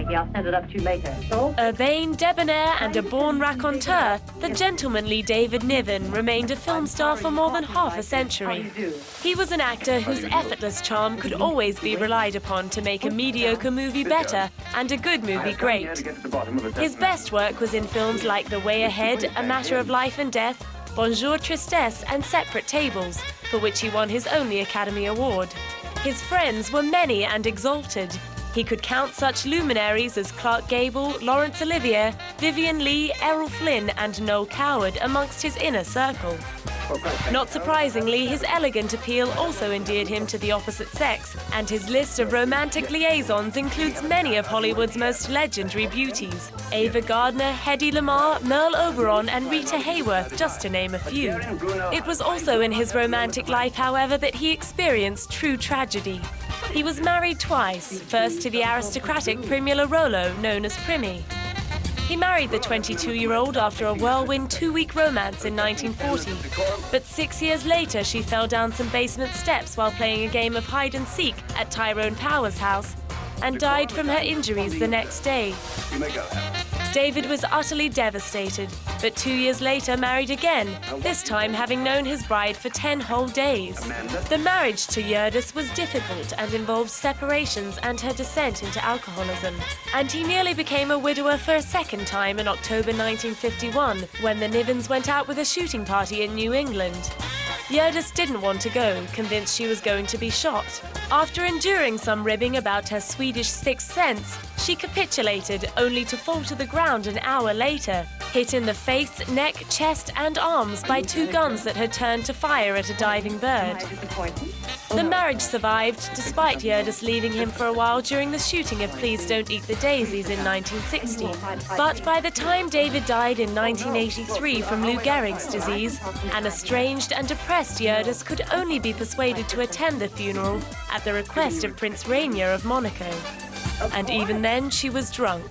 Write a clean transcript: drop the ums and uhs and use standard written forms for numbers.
I'll send it up to you later. So? A vain debonair and a born raconteur, the gentlemanly David Niven remained a film star for more than half a century. He was an actor whose effortless charm could always be relied upon to make a mediocre movie better and a good movie great. His best work was in films like The Way Ahead, A Matter of Life and Death, Bonjour Tristesse and Separate Tables, for which he won his only Academy Award. His friends were many and exalted. He could count such luminaries as Clark Gable, Laurence Olivier, Vivien Leigh, Errol Flynn and Noel Coward amongst his inner circle. Not surprisingly, his elegant appeal also endeared him to the opposite sex, and his list of romantic liaisons includes many of Hollywood's most legendary beauties: Ava Gardner, Hedy Lamarr, Merle Oberon and Rita Hayworth, just to name a few. It was also in his romantic life, however, that he experienced true tragedy. He was married twice, first to the aristocratic Primula Rollo, known as Primi. He married the 22-year-old after a whirlwind 2-week romance in 1940. But 6 years later, she fell down some basement steps while playing a game of hide-and-seek at Tyrone Power's house and died from her injuries the next day. David was utterly devastated, but 2 years later married again, this time having known his bride for 10 whole days. The marriage to Eurydice was difficult and involved separations and her descent into alcoholism. And he nearly became a widower for a second time in October 1951, when the Nivens went out with a shooting party in New England. Eurydice didn't want to go, convinced she was going to be shot. After enduring some ribbing about her Swedish sixth sense, she capitulated, only to fall to the ground an hour later, hit in the face, neck, chest and arms by 2 guns that had turned to fire at a diving bird. The marriage survived, despite Eurydice leaving him for a while during the shooting of Please Don't Eat the Daisies in 1960. But by the time David died in 1983 from Lou Gehrig's disease, an estranged and depressed Eurydice could only be persuaded to attend the funeral at the request of Prince Rainier of Monaco. And even then, she was drunk.